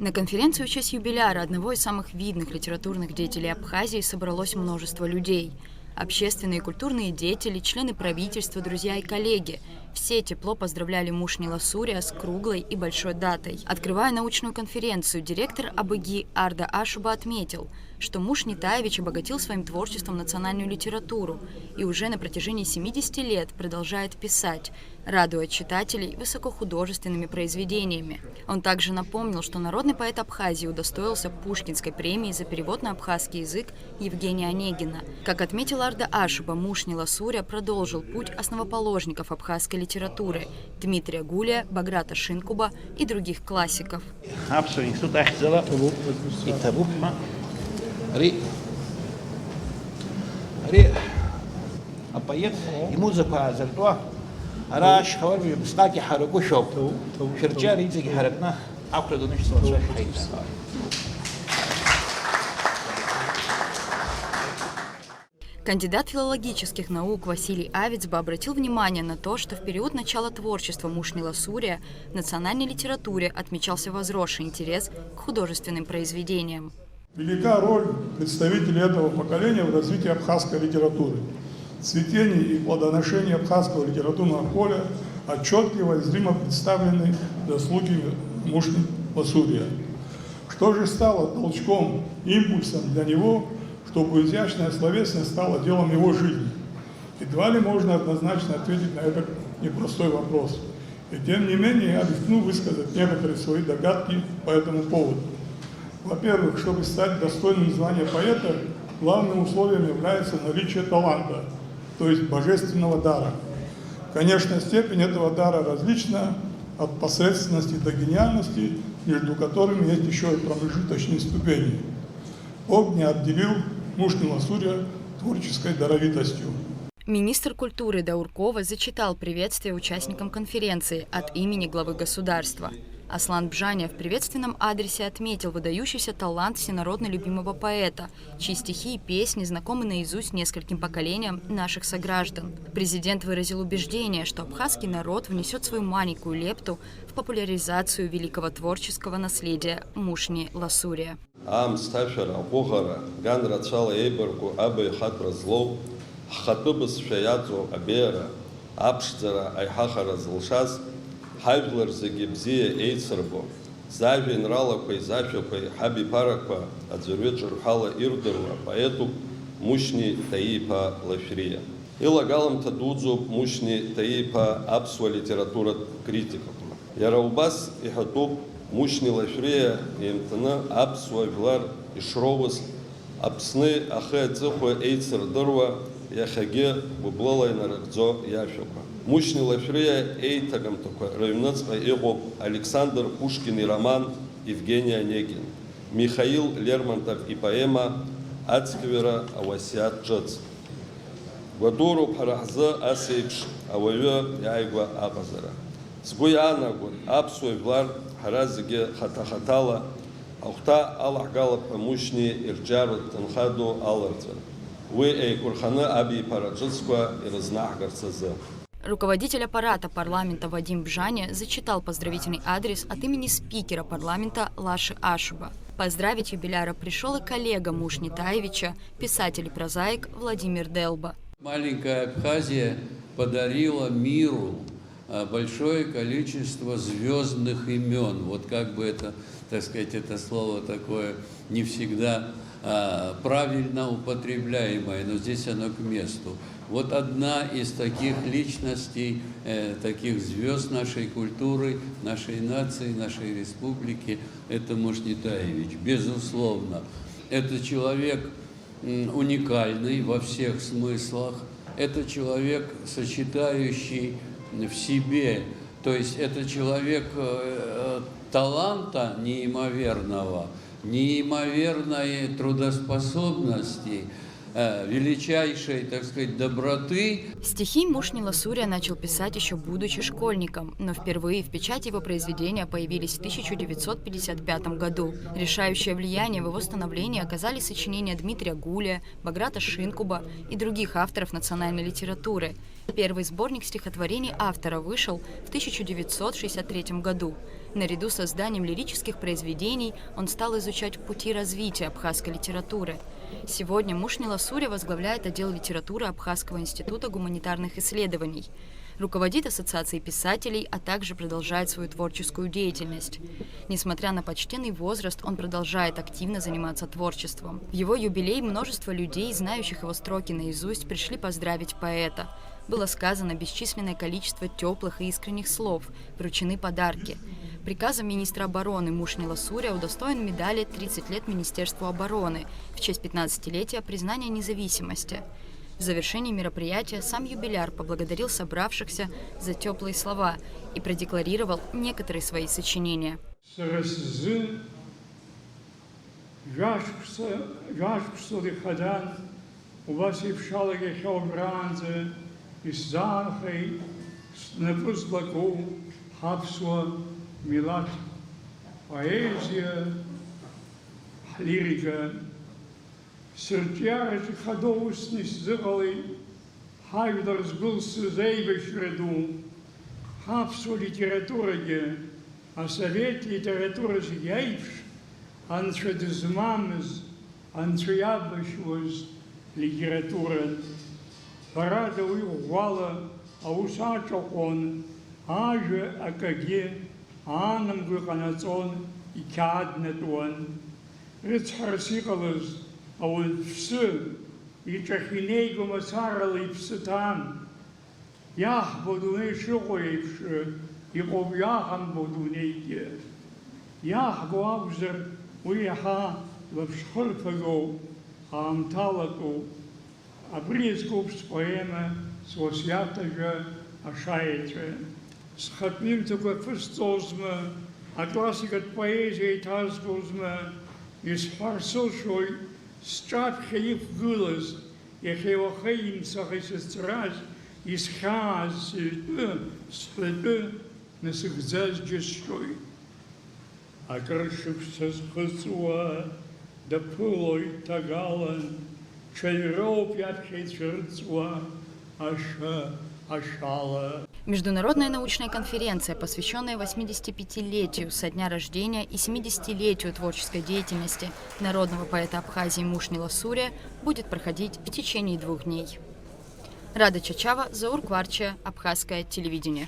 На конференцию в честь юбиляра одного из самых видных литературных деятелей Абхазии собралось множество людей. Общественные и культурные деятели, члены правительства, друзья и коллеги. Все тепло поздравляли Мушни Ласурия с круглой и большой датой. Открывая научную конференцию, директор АБГИ Арда Ашуба отметил, что Мушни Таевич обогатил своим творчеством национальную литературу и уже на протяжении 70 лет продолжает писать, радуя читателей высокохудожественными произведениями. Он также напомнил, что народный поэт Абхазии удостоился Пушкинской премии за перевод на абхазский язык Евгения Онегина. Как отметил Арда Ашуба, Мушни Ласурия продолжил путь основоположников абхазской литературы Дмитрия Гулия, Баграта Шинкуба и других классиков. راش خوار بسقاكي حركو شوب شرجار يزي حركنا عقل دونش صوت Кандидат филологических наук Василий Авицба обратил внимание на то, что в период начала творчества Мушни Ласурия в национальной литературе отмечался возросший интерес к художественным произведениям. Велика роль представителей этого поколения в развитии абхазской литературы. Цветение и плодоношение абхазского литературного поля отчетливо и зримо представлены заслуги Мушни Ласурия. Что же стало толчком, импульсом для него, чтобы изящная словесность стала делом его жизни? Едва ли можно однозначно ответить на этот непростой вопрос. И тем не менее я рискну высказать некоторые свои догадки по этому поводу. Во-первых, чтобы стать достойным звания поэта, главным условием является наличие таланта, то есть божественного дара. Конечно, степень этого дара различна от посредственности до гениальности, между которыми есть еще и промежуточные ступени. Бог не обделил Мушни Ласурия творческой даровитостью. Министр культуры Дауркова зачитал приветствие участникам конференции от имени главы государства. Аслан Бжаня в приветственном адресе отметил выдающийся талант всенародно любимого поэта, чьи стихи и песни знакомы наизусть нескольким поколениям наших сограждан. Президент выразил убеждение, что абхазский народ внесет свою маленькую лепту в популяризацию великого творческого наследия Мушни Ласурия. Ҳажәлар зегьы бзиа еицырбо, зажәеинраалақәа изашәақәа ҳабиԥарақәа аӡәырҩы ҿырҳәала ирдыруа поетуп Мушни Таиԥа Лашәриа. Илагаламҭа дуӡӡоуп Мушни Таиԥа аԥсуа литературатә критикаҟны. Иара убас иҳәатәуп Мушни Лашәриа еимҭаны аԥсуа жәлар ишроуаз Аԥсны ахы аҵыхәа еицырдыруа иахьагьы гәыблыла инарыгӡо иашәақәа. Мушни Лашәриа еиҭагамҭақәа рыҩныҵҟа иҟоуп Александр Пушкин ироман Евгений Онегин, Михаил Лермонтов ипоема Ацәгьара ауасиаҭ ҿыц. Гәадуроуп ҳара ҳзы ас еиԥш ауаҩы иааигәа аҟазара. Сгәы иаанагон аԥсуа жәлар ҳара зегьы хата-хатала ахәҭа алаҳгалап ҳәа Мушни ирҿиаратә ҭынха ду аларҵәан. Уи еиқәырханы абиԥара ҿыцқәа ирызнаҳгарц азы. Руководитель аппарата парламента Вадим Бжаня зачитал поздравительный адрес от имени спикера парламента Лаши Ашуба. Поздравить юбиляра пришел и коллега Мушни Таевича, писатель и прозаик Владимир Делба. Маленькая Абхазия подарила миру большое количество звездных имен. Вот как бы это, так сказать, это слово такое не всегда правильно употребляемое, но здесь оно к месту. Вот одна из таких личностей, таких звезд нашей культуры, нашей нации, нашей республики, это Мушни Таевич, безусловно. Это человек уникальный во всех смыслах, это человек, сочетающий в себе, то есть это человек таланта неимоверного, неимоверной трудоспособности, величайшей, так сказать, доброты. Стихи Мушнила Суря начал писать еще будучи школьником, но впервые в печати его произведения появились в 1955 году. Решающее влияние в его становлении оказали сочинения Дмитрия Гулия, Баграта Шинкуба и других авторов национальной литературы. Первый сборник стихотворений автора вышел в 1963 году. Наряду с созданием лирических произведений он стал изучать пути развития абхазской литературы. Сегодня Мушнила Суря возглавляет отдел литературы Абхазского института гуманитарных исследований. Руководит ассоциацией писателей, а также продолжает свою творческую деятельность. Несмотря на почтенный возраст, он продолжает активно заниматься творчеством. В его юбилей множество людей, знающих его строки наизусть, пришли поздравить поэта. Было сказано бесчисленное количество теплых и искренних слов, вручены подарки. Приказом министра обороны Мушнила Суря удостоен медали «30 лет Министерству обороны» в честь 15-летия признания независимости. В завершении мероприятия сам юбиляр поблагодарил собравшихся за теплые слова и продекларировал некоторые свои сочинения. Милат, поэзия, лирика, сертяры ходовусни зыгалы, хайвдар сбылся зейбеш ряду, хапсу литератураге, а совет литературы з'яйвш, анчадызмамыз, анчаябышвыз литература, парада уйвала, а усачокон, Аже акаге, анам гуканацон и каднетуан. Рицхарсикалыз, а он все, и чахиней гумасарал и псетан. Ях бодуне шухоевше, и обяхам бодунейке. Ях гуавзер уяха в шхольфаго, а амталату, а бризгубс поэма свосятажа ашаече. Схотним только фестозма, а классикат поэзии тазгузма, из фарсошой, стратхаив гулас, и хевахаим сахисестраж, из хаз, слепы, насыгзаждешой. А крышився с хысуа, да пылой тагалан, чайров ядхей черцуа, ашала. Международная научная конференция, посвященная 85-летию со дня рождения и 70-летию творческой деятельности народного поэта Абхазии Мушнила Суря, будет проходить в течение 2 дней. Рада Чачава, Заур Кварча, Абхазское телевидение.